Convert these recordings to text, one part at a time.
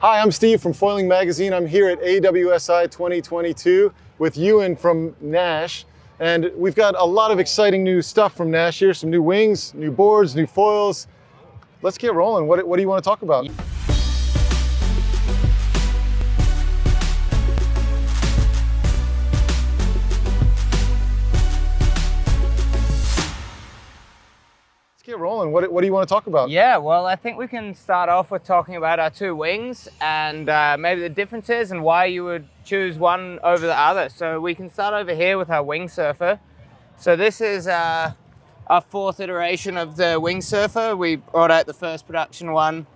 Hi, I'm Steve from Foiling Magazine. I'm here at AWSI 2022 with Ewan from Naish. And we've got a lot of exciting new stuff from Naish here, some new wings, new boards, new foils. Let's get rolling. What do you want to talk about? Get rolling. What do you want to talk about? Yeah, well, I think we can start off with talking about our two wings and maybe the differences and why you would choose one over the other. So we can start over here with our wing surfer. So this is our fourth iteration of the wing surfer. We brought out the first production one,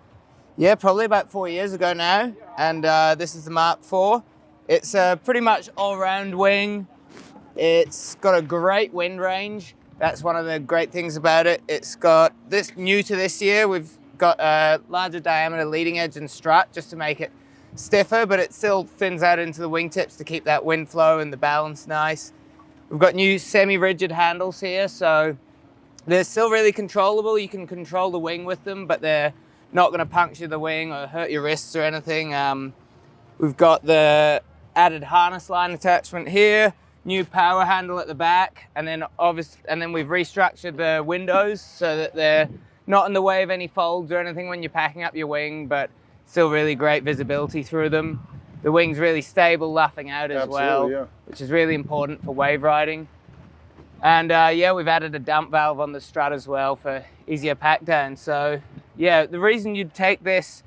yeah, probably about 4 years ago now. And this is the Mark IV. It's a pretty much all-round wing. It's got a great wind range. That's one of the great things about it. It's got this new to this year. We've got a larger diameter leading edge and strut just to make it stiffer, but it still thins out into the wingtips to keep that wind flow and the balance nice. We've got new semi-rigid handles here, so they're still really controllable. You can control the wing with them, but they're not going to puncture the wing or hurt your wrists or anything. We've got the added harness line attachment here. New power handle at the back, and then we've restructured the windows so that they're not in the way of any folds or anything when you're packing up your wing, but still really great visibility through them. The wing's really stable, luffing out as well, yeah, which is really important for wave riding. And yeah, we've added a dump valve on the strut as well for easier pack down. So yeah, the reason you'd take this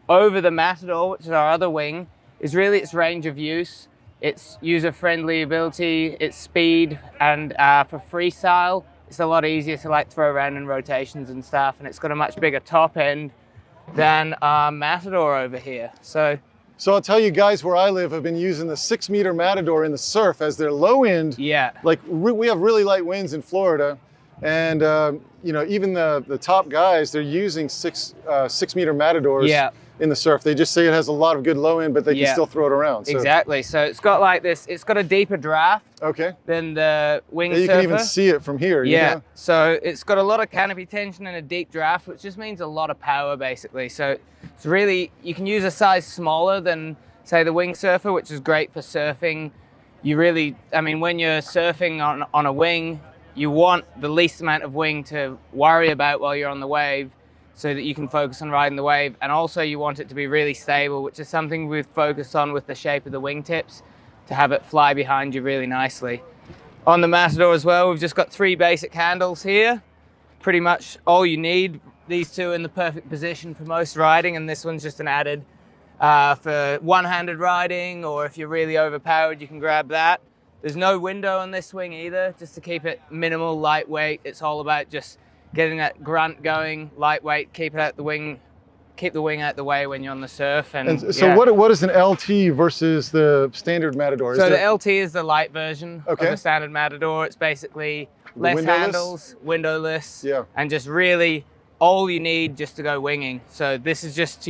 over the Matador, which is our other wing, is really its range of use. Its user-friendly ability, its speed, and for freestyle, it's a lot easier to like throw around in rotations and stuff, and it's got a much bigger top end than our Matador over here. So I'll tell you guys, where I live, have been using the 6-meter Matador in the surf as their low end. Yeah. Like we have really light winds in Florida, and you know, even the top guys, they're using 6-meter Matadors. Yeah. In the surf. They just say it has a lot of good low end, but they can still throw it around. So. Exactly. So it's got like this, it's got a deeper draft than the wing surfer. You can even see it from here. Yeah. You know? So it's got a lot of canopy tension and a deep draft, which just means a lot of power basically. So it's really, you can use a size smaller than say the wing surfer, which is great for surfing. You really, I mean, when you're surfing on a wing, you want the least amount of wing to worry about while you're on the wave, so that you can focus on riding the wave. And also you want it to be really stable, which is something we've focused on with the shape of the wingtips, to have it fly behind you really nicely. On the Matador as well, we've just got 3 basic handles here. Pretty much all you need. These two in the perfect position for most riding, and this one's just an added for one-handed riding, or if you're really overpowered, you can grab that. There's no window on this wing either, just to keep it minimal, lightweight. It's all about just getting that grunt going, lightweight, keep the wing out the way when you're on the surf. And so what is an LT versus the standard Matador? So the LT is the light version of the standard Matador. It's basically less handles, windowless, and just really all you need just to go winging. So this is just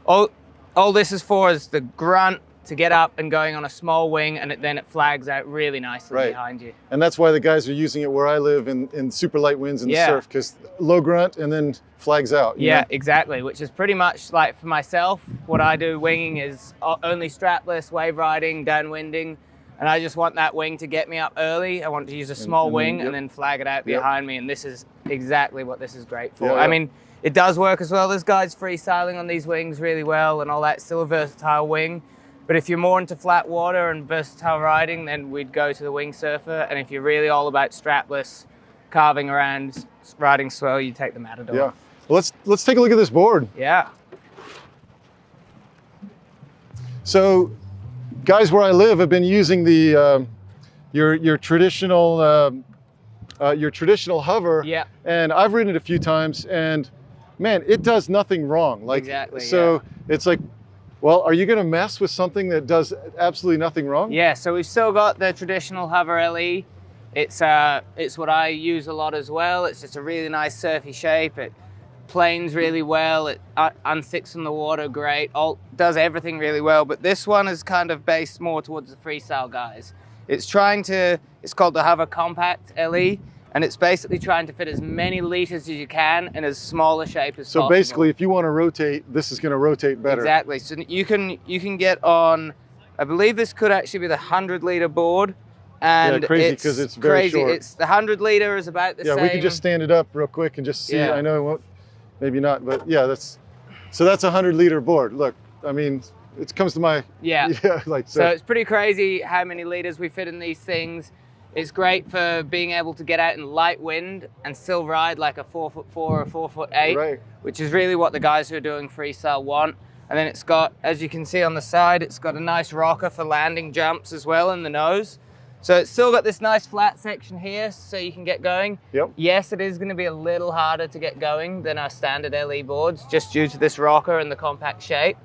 all this is for is the grunt, to get up and going on a small wing, and then it flags out really nicely behind you. And that's why the guys are using it where I live in super light winds in the surf, because low grunt and then flags out. You know? Exactly, which is pretty much like for myself, what I do winging is only strapless, wave riding, downwinding, and I just want that wing to get me up early. I want to use a small wing and then flag it out behind me, and this is exactly what this is great for. I mean, it does work as well. There's guys freestyling on these wings really well and all that, still a versatile wing. But if you're more into flat water and versatile riding, then we'd go to the wing surfer. And if you're really all about strapless, carving around, riding swell, you take the Matador. Yeah. Well, let's take a look at this board. Yeah. So, guys where I live have been using the your traditional hover. Yeah. And I've ridden it a few times, and man, it does nothing wrong. Like, exactly. So it's like, well, are you going to mess with something that does absolutely nothing wrong? Yeah, so we've still got the traditional hover LE. It's what I use a lot as well. It's just a really nice surfy shape. It planes really well. It unsticks in the water great. Does everything really well. But this one is kind of based more towards the freestyle guys. It's called the Hover Compact LE, And it's basically trying to fit as many liters as you can in as small a shape as possible. So basically, if you want to rotate, this is going to rotate better. Exactly. So you can get on, I believe this could actually be the 100-liter board. And yeah, crazy because it's very short. It's the 100-liter is about the same. Yeah, we can just stand it up real quick and just see. Yeah. I know it won't, maybe not, but yeah, that's a 100-liter board. Look, I mean, it comes to my like so it's pretty crazy how many liters we fit in these things. It's great for being able to get out in light wind and still ride like a 4'4" or a 4'8", right. which is really what the guys who are doing freestyle want. And then it's got, as you can see on the side, it's got a nice rocker for landing jumps as well in the nose. So it's still got this nice flat section here so you can get going. Yep. Yes, it is going to be a little harder to get going than our standard LE boards just due to this rocker and the compact shape.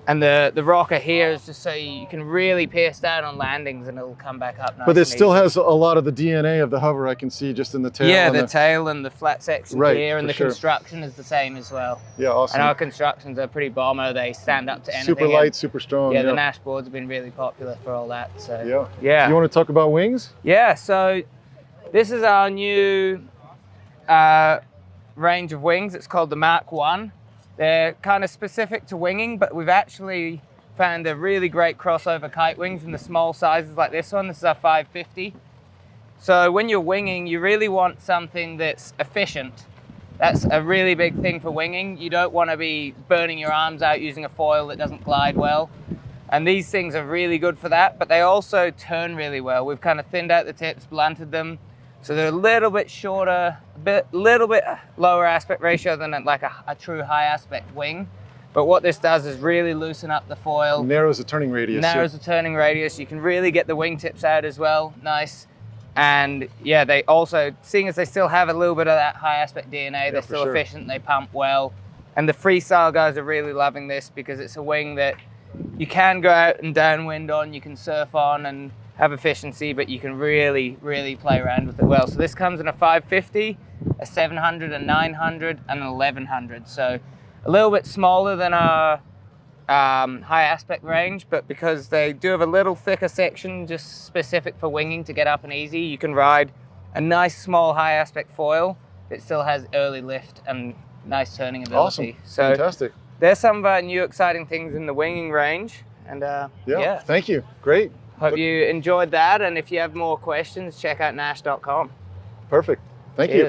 And the rocker here is just so you can really pierce down on landings and it'll come back up nice. But it still has a lot of the DNA of the hover. I can see just in the tail. Yeah, the tail and the flat section here, and the sure. construction is the same as well. Yeah, awesome. And our constructions are pretty bomber. They stand up to anything. Super light, super strong. Yeah, the Naish boards have been really popular for all that. So yeah. You want to talk about wings? Yeah. So this is our new range of wings. It's called the Mark 1. They're kind of specific to winging, but we've actually found a really great crossover kite wings in the small sizes like this one. This is our 550. So when you're winging, you really want something that's efficient. That's a really big thing for winging. You don't want to be burning your arms out using a foil that doesn't glide well. And these things are really good for that, but they also turn really well. We've kind of thinned out the tips, blunted them. So they're a little bit shorter, little bit lower aspect ratio than like a true high aspect wing. But what this does is really loosen up the foil. Narrows the turning radius. Narrows the turning radius. You can really get the wingtips out as well. Nice. And yeah, they also, seeing as they still have a little bit of that high aspect DNA, they're still efficient, they pump well. And the freestyle guys are really loving this because it's a wing that you can go out and downwind on, you can surf on and have efficiency, but you can really, really play around with it well. So this comes in a 550, a 700, a 900, and an 1100. So a little bit smaller than our high aspect range, but because they do have a little thicker section just specific for winging to get up and easy, you can ride a nice small high aspect foil that still has early lift and nice turning ability. Awesome. So fantastic. There's some of our new exciting things in the winging range. And yeah, thank you. Great. Hope you enjoyed that, and if you have more questions, check out naish.com. Perfect. Thank you.